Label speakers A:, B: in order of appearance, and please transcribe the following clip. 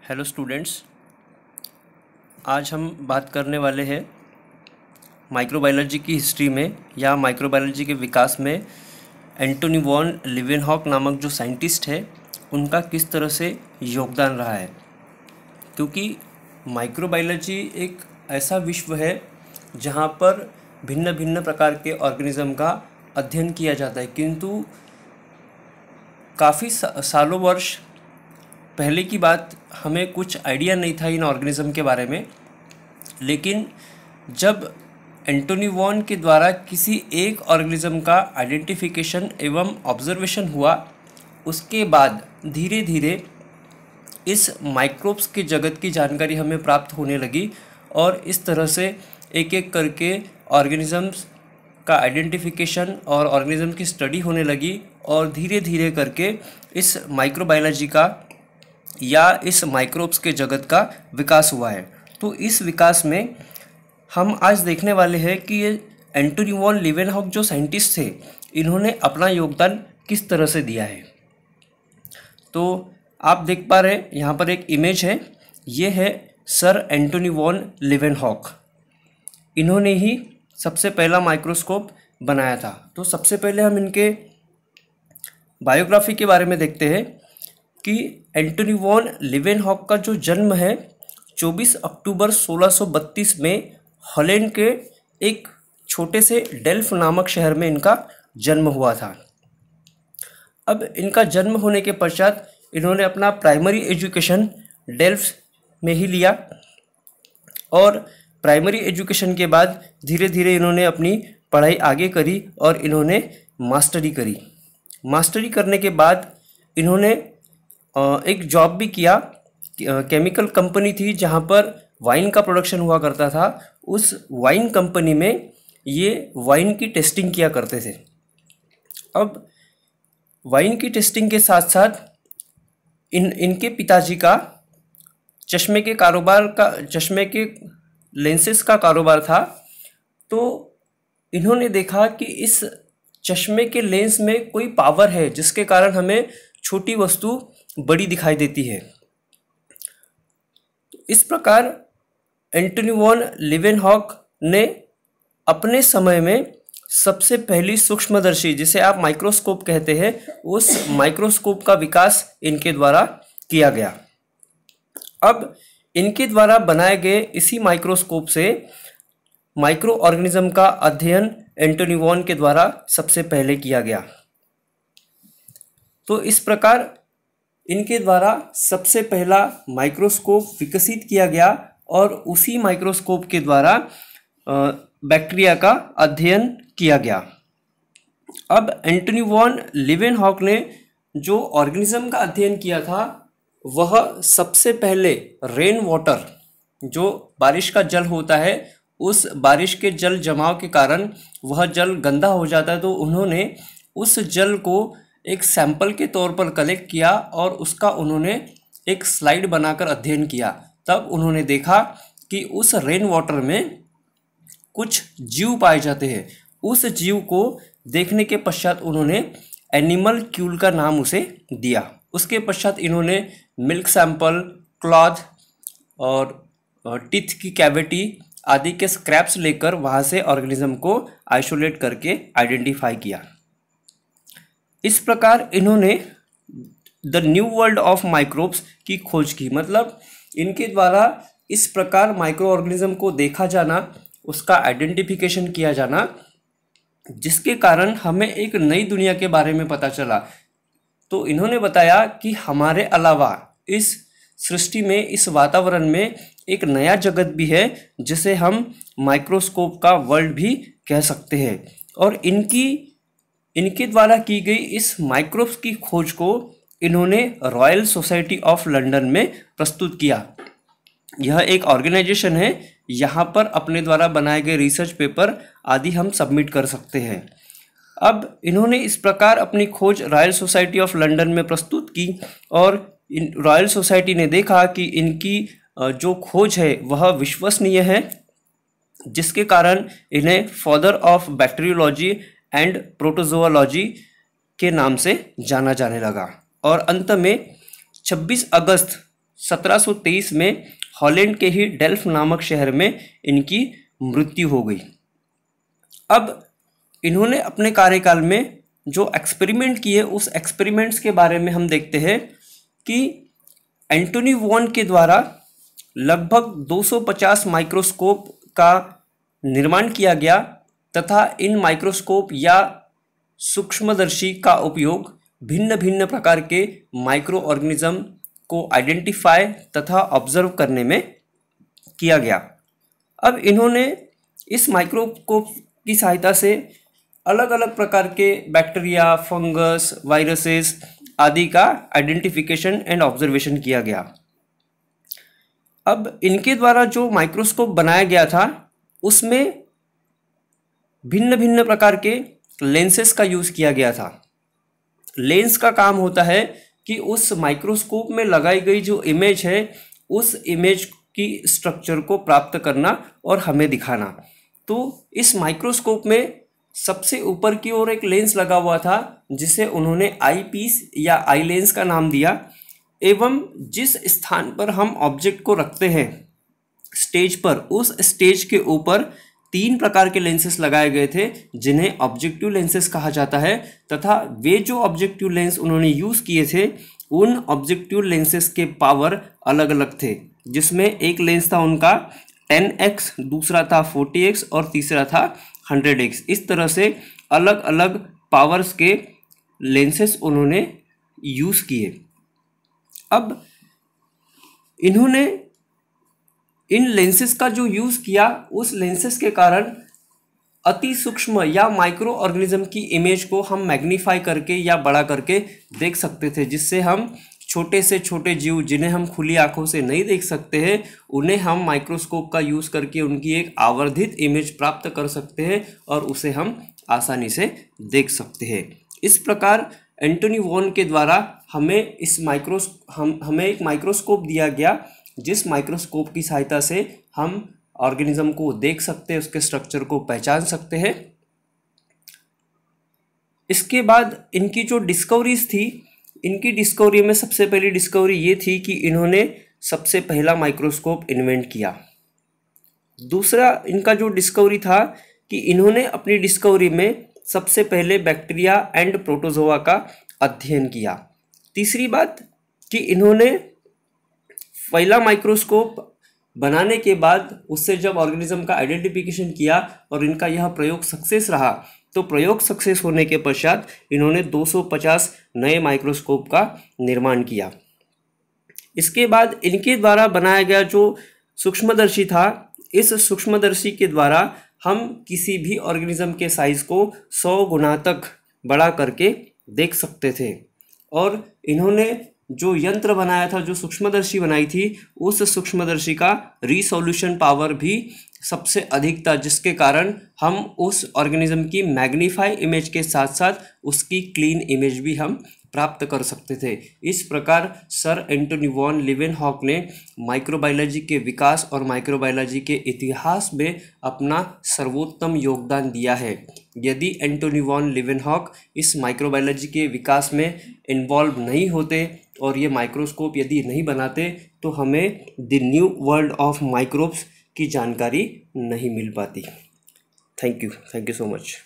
A: Hello students, आज हम बात करने वाले हैं माइक्रोबायोलॉजी की हिस्ट्री में या माइक्रोबायोलॉजी के विकास में एंटोनी वॉन लीवेनहॉक नामक जो साइंटिस्ट है उनका किस तरह से योगदान रहा है। क्योंकि माइक्रोबायोलॉजी एक ऐसा विश्व है जहाँ पर भिन्न भिन्न प्रकार के ऑर्गेनिज्म का अध्ययन किया जाता है, किंतु काफ़ी सालों वर्ष पहले की बात हमें कुछ आइडिया नहीं था इन ऑर्गेनिज्म के बारे में। लेकिन जब एंटोनी वॉन के द्वारा किसी एक ऑर्गेनिज्म का आइडेंटिफिकेशन एवं ऑब्जर्वेशन हुआ, उसके बाद धीरे धीरे इस माइक्रोब्स के जगत की जानकारी हमें प्राप्त होने लगी और इस तरह से एक एक करके ऑर्गेनिजम्स का आइडेंटिफिकेशन और ऑर्गेनिज्म की स्टडी होने लगी और धीरे धीरे करके इस माइक्रोबायोलॉजी का या इस माइक्रोब्स के जगत का विकास हुआ है। तो इस विकास में हम आज देखने वाले हैं कि ये एंटोनी वॉन लीवेनहॉक जो साइंटिस्ट थे, इन्होंने अपना योगदान किस तरह से दिया है। तो आप देख पा रहे हैं यहाँ पर एक इमेज है, ये है सर एंटोनी वॉन लीवेनहॉक। इन्होंने ही सबसे पहला माइक्रोस्कोप बनाया था। तो सबसे पहले हम इनके बायोग्राफी के बारे में देखते हैं कि एंटोनी वॉन लीवेनहॉक का जो जन्म है 24 अक्टूबर 1632 में हॉलैंड के एक छोटे से डेल्फ नामक शहर में इनका जन्म हुआ था। अब इनका जन्म होने के पश्चात इन्होंने अपना प्राइमरी एजुकेशन डेल्फ में ही लिया और प्राइमरी एजुकेशन के बाद धीरे धीरे इन्होंने अपनी पढ़ाई आगे करी और इन्होंने मास्टरी करी। मास्टरी करने के बाद इन्होंने एक जॉब भी किया। केमिकल कंपनी थी जहाँ पर वाइन का प्रोडक्शन हुआ करता था। उस वाइन कंपनी में ये वाइन की टेस्टिंग किया करते थे। अब वाइन की टेस्टिंग के साथ साथ इनके पिताजी का चश्मे के लेंसेस का कारोबार था। तो इन्होंने देखा कि इस चश्मे के लेंस में कोई पावर है जिसके कारण हमें छोटी वस्तु बड़ी दिखाई देती है। इस प्रकार एंटोनी वॉन लीवेनहॉक ने अपने समय में सबसे पहली सूक्ष्मदर्शी, जिसे आप माइक्रोस्कोप कहते हैं, उस माइक्रोस्कोप का विकास इनके द्वारा किया गया। अब इनके द्वारा बनाए गए इसी माइक्रोस्कोप से माइक्रो ऑर्गेनिज्म का अध्ययन एंटोनी वॉन के द्वारा सबसे पहले किया गया। तो इस प्रकार इनके द्वारा सबसे पहला माइक्रोस्कोप विकसित किया गया और उसी माइक्रोस्कोप के द्वारा बैक्टीरिया का अध्ययन किया गया। अब एंटोनी वॉन लीवेनहॉक ने जो ऑर्गेनिज्म का अध्ययन किया था वह सबसे पहले रेन वाटर, जो बारिश का जल होता है, उस बारिश के जल जमाव के कारण वह जल गंदा हो जाता है। तो उन्होंने उस जल को एक सैंपल के तौर पर कलेक्ट किया और उसका उन्होंने एक स्लाइड बनाकर अध्ययन किया। तब उन्होंने देखा कि उस रेन वाटर में कुछ जीव पाए जाते हैं। उस जीव को देखने के पश्चात उन्होंने एनिमल क्यूल का नाम उसे दिया। उसके पश्चात इन्होंने मिल्क सैंपल, क्लॉथ और टीथ की कैविटी आदि के स्क्रैप्स लेकर वहाँ से ऑर्गेनिज्म को आइसोलेट करके आइडेंटिफाई किया। इस प्रकार इन्होंने the new world of microbes की खोज की। मतलब इनके द्वारा इस प्रकार माइक्रो ऑर्गेनिज्म को देखा जाना, उसका आइडेंटिफिकेशन किया जाना, जिसके कारण हमें एक नई दुनिया के बारे में पता चला। तो इन्होंने बताया कि हमारे अलावा इस सृष्टि में, इस वातावरण में एक नया जगत भी है जिसे हम माइक्रोस्कोप का वर्ल्ड भी कह सकते हैं। और इनके द्वारा की गई इस माइक्रोब्स की खोज को इन्होंने रॉयल सोसाइटी ऑफ लंदन में प्रस्तुत किया। यह एक ऑर्गेनाइजेशन है, यहाँ पर अपने द्वारा बनाए गए रिसर्च पेपर आदि हम सबमिट कर सकते हैं। अब इन्होंने इस प्रकार अपनी खोज रॉयल सोसाइटी ऑफ लंदन में प्रस्तुत की और रॉयल सोसाइटी ने देखा कि इनकी जो खोज है वह विश्वसनीय है, जिसके कारण इन्हें father of bacteriology and protozoology के नाम से जाना जाने लगा। और अंत में 26 अगस्त 1723 में हॉलैंड के ही डेल्फ नामक शहर में इनकी मृत्यु हो गई। अब इन्होंने अपने कार्यकाल में जो एक्सपेरिमेंट किए उस एक्सपेरिमेंट्स के बारे में हम देखते हैं कि एंटोनी वॉन के द्वारा लगभग 250 माइक्रोस्कोप का निर्माण किया गया तथा इन माइक्रोस्कोप या सूक्ष्मदर्शी का उपयोग भिन्न भिन्न प्रकार के माइक्रो ऑर्गेनिज्म को आइडेंटिफाई तथा ऑब्जर्व करने में किया गया। अब इन्होंने इस माइक्रोस्कोप की सहायता से अलग अलग प्रकार के बैक्टीरिया, फंगस, वायरसेस आदि का आइडेंटिफिकेशन एंड ऑब्जर्वेशन किया गया। अब इनके द्वारा जो माइक्रोस्कोप बनाया गया था उसमें भिन्न भिन्न प्रकार के लेंसेस का यूज़ किया गया था। लेंस का काम होता है कि उस माइक्रोस्कोप में लगाई गई जो इमेज है उस इमेज की स्ट्रक्चर को प्राप्त करना और हमें दिखाना। तो इस माइक्रोस्कोप में सबसे ऊपर की ओर एक लेंस लगा हुआ था जिसे उन्होंने आई पीस या आई लेंस का नाम दिया, एवं जिस स्थान पर हम ऑब्जेक्ट को रखते हैं स्टेज पर, उस स्टेज के ऊपर 3 प्रकार के लेंसेस लगाए गए थे जिन्हें ऑब्जेक्टिव लेंसेस कहा जाता है। तथा वे जो ऑब्जेक्टिव लेंस उन्होंने यूज़ किए थे उन ऑब्जेक्टिव लेंसेस के पावर अलग अलग थे, जिसमें एक लेंस था उनका 10x, दूसरा था 40x और तीसरा था 100x। इस तरह से अलग अलग पावर्स के लेंसेस उन्होंने यूज़ किए। अब इन्होंने इन लेंसेस का जो यूज़ किया उस लेंसेस के कारण अति सूक्ष्म या माइक्रो ऑर्गेनिज्म की इमेज को हम मैग्नीफाई करके या बड़ा करके देख सकते थे, जिससे हम छोटे से छोटे जीव जिन्हें हम खुली आंखों से नहीं देख सकते हैं उन्हें हम माइक्रोस्कोप का यूज़ करके उनकी एक आवर्धित इमेज प्राप्त कर सकते हैं और उसे हम आसानी से देख सकते हैं। इस प्रकार एंटोनी वॉन के द्वारा हमें एक माइक्रोस्कोप दिया गया जिस माइक्रोस्कोप की सहायता से हम ऑर्गेनिज्म को देख सकते हैं, उसके स्ट्रक्चर को पहचान सकते हैं। इसके बाद इनकी जो डिस्कवरीज थी, इनकी डिस्कवरी में सबसे पहली डिस्कवरी ये थी कि इन्होंने सबसे पहला माइक्रोस्कोप इन्वेंट किया। दूसरा इनका जो डिस्कवरी था कि इन्होंने अपनी डिस्कवरी में सबसे पहले बैक्टीरिया एंड प्रोटोजोआ का अध्ययन किया। तीसरी बात कि इन्होंने पहला माइक्रोस्कोप बनाने के बाद उससे जब ऑर्गेनिज्म का आइडेंटिफिकेशन किया और इनका यह प्रयोग सक्सेस रहा, तो प्रयोग सक्सेस होने के पश्चात इन्होंने 250 नए माइक्रोस्कोप का निर्माण किया। इसके बाद इनके द्वारा बनाया गया जो सूक्ष्मदर्शी था, इस सूक्ष्मदर्शी के द्वारा हम किसी भी ऑर्गेनिज्म के साइज को 100 गुना तक बड़ा करके देख सकते थे। और इन्होंने जो यंत्र बनाया था, जो सूक्ष्मदर्शी बनाई थी, उस सूक्ष्मदर्शी का रिसोल्यूशन पावर भी सबसे अधिक था, जिसके कारण हम उस ऑर्गेनिज्म की मैग्नीफाई इमेज के साथ साथ उसकी क्लीन इमेज भी हम प्राप्त कर सकते थे। इस प्रकार सर एंटोनी वॉन लीवेनहॉक ने माइक्रोबायोलॉजी के विकास और माइक्रोबायोलॉजी के इतिहास में अपना सर्वोत्तम योगदान दिया है। यदि एंटोनी वॉन लीवेनहॉक इस माइक्रोबायोलॉजी के विकास में इन्वॉल्व नहीं होते और ये माइक्रोस्कोप यदि नहीं बनाते तो हमें the new world of microbes की जानकारी नहीं मिल पाती। Thank you so much.